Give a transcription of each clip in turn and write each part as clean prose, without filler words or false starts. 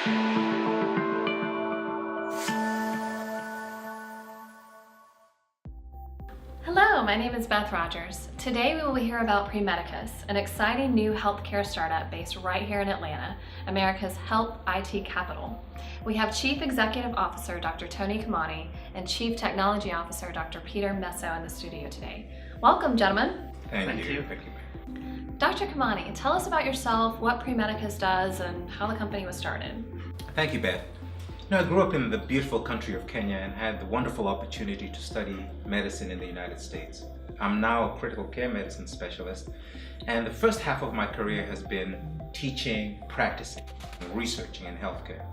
Hello, my name is Beth Rogers. Today we will hear about PreMedicus, an exciting new healthcare startup based right here in Atlanta, America's health IT capital. We have Chief Executive Officer Dr. Tony Kamani and Chief Technology Officer Dr. Peter Messo in the studio today. Welcome, gentlemen. Thank you. Dr. Kamani, tell us about yourself, what PreMedicus does, and how the company was started. Thank you, Beth. I grew up in the beautiful country of Kenya and had the wonderful opportunity to study medicine in the United States. I'm now a critical care medicine specialist, and the first half of my career has been teaching, practicing, and researching in healthcare.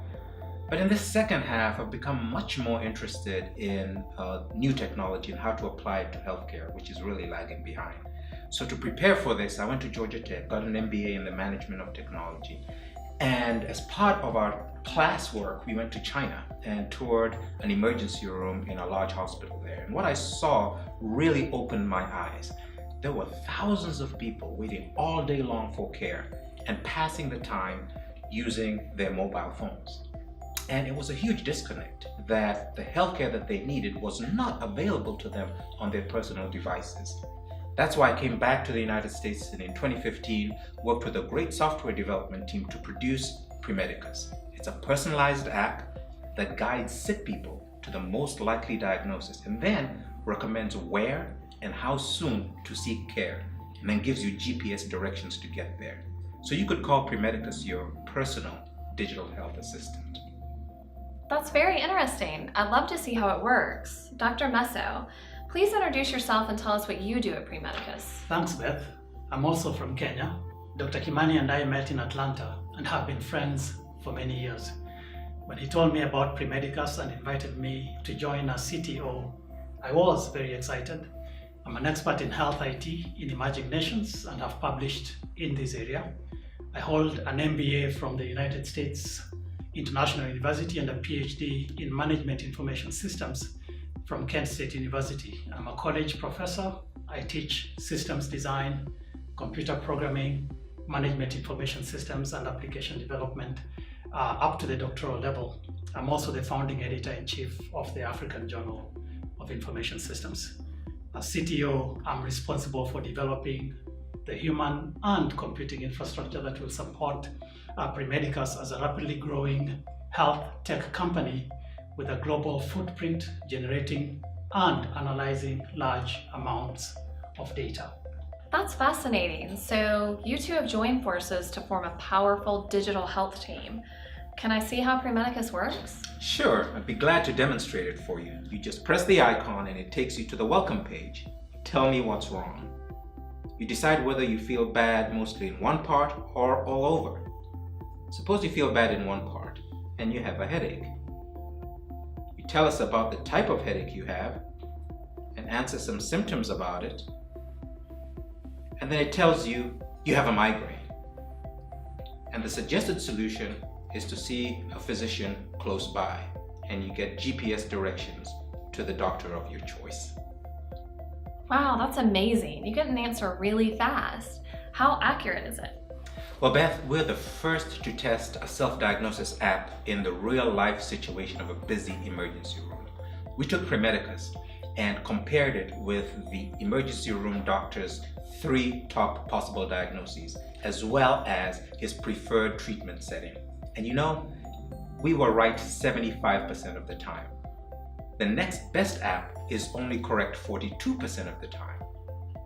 But in this second half, I've become much more interested in new technology and how to apply it to healthcare, which is really lagging behind. So to prepare for this, I went to Georgia Tech, got an MBA in the management of technology. And as part of our classwork, we went to China and toured an emergency room in a large hospital there. And what I saw really opened my eyes. There were thousands of people waiting all day long for care and passing the time using their mobile phones. And it was a huge disconnect that the healthcare that they needed was not available to them on their personal devices. That's why I came back to the United States and in 2015 worked with a great software development team to produce PreMedicus. It's a personalized app that guides sick people to the most likely diagnosis and then recommends where and how soon to seek care, and then gives you GPS directions to get there. So you could call PreMedicus your personal digital health assistant. That's very interesting. I'd love to see how it works. Dr. Messo, please introduce yourself and tell us what you do at PreMedicus. Thanks, Beth. I'm also from Kenya. Dr. Kimani and I met in Atlanta and have been friends for many years. When he told me about PreMedicus and invited me to join as CTO, I was very excited. I'm an expert in health IT in emerging nations and have published in this area. I hold an MBA from the United States International University and a PhD in Management Information Systems from Kent State University. I'm a college professor. I teach systems design, computer programming, management information systems, and application development up to the doctoral level. I'm also the founding editor-in-chief of the African Journal of Information Systems. As CTO, I'm responsible for developing the human and computing infrastructure that will support PreMedicus as a rapidly growing health tech company with a global footprint, generating and analyzing large amounts of data. That's fascinating. So you two have joined forces to form a powerful digital health team. Can I see how PreMedicus works? Sure, I'd be glad to demonstrate it for you. You just press the icon and it takes you to the welcome page. Tell me what's wrong. You decide whether you feel bad mostly in one part or all over. Suppose you feel bad in one part and you have a headache. You tell us about the type of headache you have and answer some symptoms about it. And then it tells you you have a migraine. And the suggested solution is to see a physician close by, and you get GPS directions to the doctor of your choice. Wow, that's amazing. You get an answer really fast. How accurate is it? Well, Beth, we're the first to test a self-diagnosis app in the real-life situation of a busy emergency room. We took PreMedicus and compared it with the emergency room doctor's 3 top possible diagnoses, as well as his preferred treatment setting. And you know, we were right 75% of the time. The next best app is only correct 42% of the time.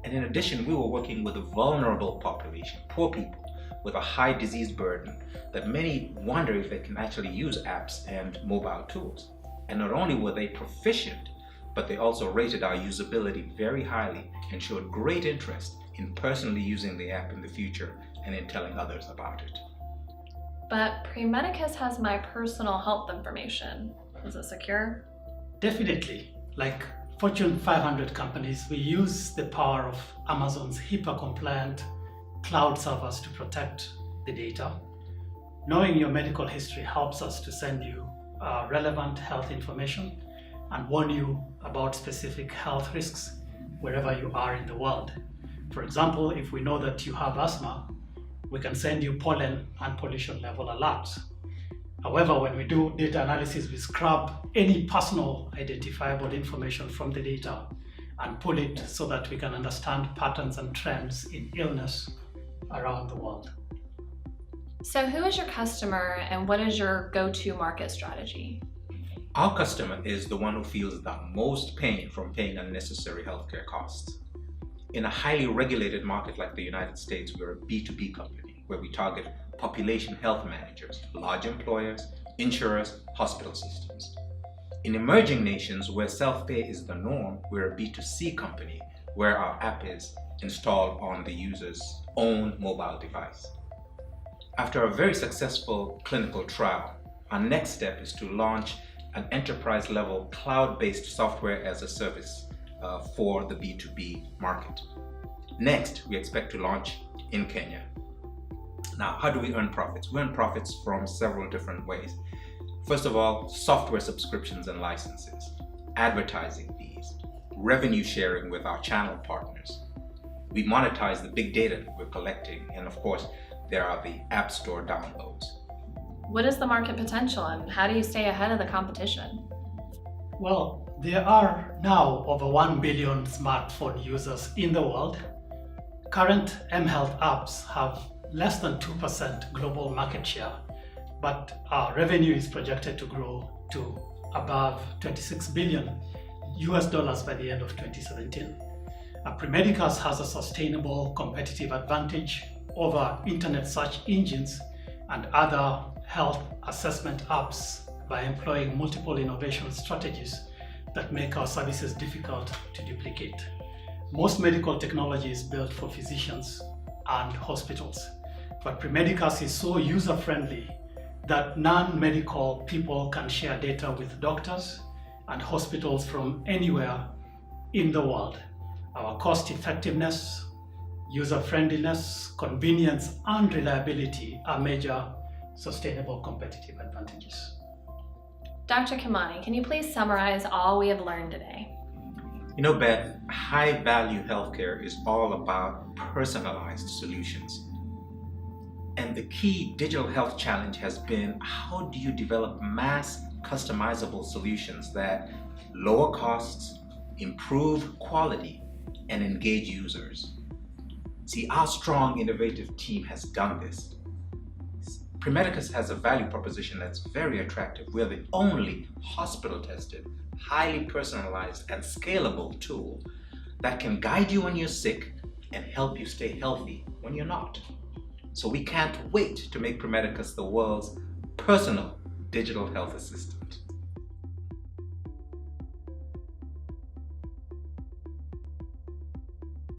And in addition, we were working with a vulnerable population, poor people with a high disease burden that many wonder if they can actually use apps and mobile tools. And not only were they proficient, but they also rated our usability very highly and showed great interest in personally using the app in the future and in telling others about it. But PreMedicus has my personal health information. Is it secure? Definitely. Like Fortune 500 companies, we use the power of Amazon's HIPAA-compliant cloud servers to protect the data. Knowing your medical history helps us to send you relevant health information and warn you about specific health risks wherever you are in the world. For example, if we know that you have asthma, we can send you pollen and pollution level alerts. However, when we do data analysis, we scrub any personal identifiable information from the data and pull it so that we can understand patterns and trends in illness around the world. So who is your customer and what is your go-to market strategy? Our customer is the one who feels the most pain from paying unnecessary healthcare costs. In a highly regulated market like the United States, we're a B2B company where we target population health managers, large employers, insurers, hospital systems. In emerging nations where self-pay is the norm, we're a B2C company where our app is installed on the user's own mobile device. After a very successful clinical trial, our next step is to launch an enterprise-level cloud-based software as a service for the B2B market. Next, we expect to launch in Kenya. Now, how do we earn profits? We earn profits from several different ways. First of all, software subscriptions and licenses, advertising fees, revenue sharing with our channel partners. We monetize the big data we're collecting, and of course, there are the App Store downloads. What is the market potential and how do you stay ahead of the competition? Well, there are now over 1 billion smartphone users in the world. Current mHealth apps have less than 2% global market share, but our revenue is projected to grow to above $26 billion by the end of 2017. PreMedicus has a sustainable competitive advantage over internet search engines and other health assessment apps by employing multiple innovation strategies that make our services difficult to duplicate. Most medical technology is built for physicians and hospitals, but PreMedicus is so user-friendly that non-medical people can share data with doctors and hospitals from anywhere in the world. Our cost effectiveness, user-friendliness, convenience, and reliability are major sustainable competitive advantages. Dr. Kimani, can you please summarize all we have learned today? You know, Beth, high-value healthcare is all about personalized solutions. And the key digital health challenge has been, how do you develop mass customizable solutions that lower costs, improve quality, and engage users? See, our strong, innovative team has done this. PreMedicus has a value proposition that's very attractive. We're the only hospital-tested, highly personalized, and scalable tool that can guide you when you're sick and help you stay healthy when you're not. So we can't wait to make PreMedicus the world's personal digital health assistant.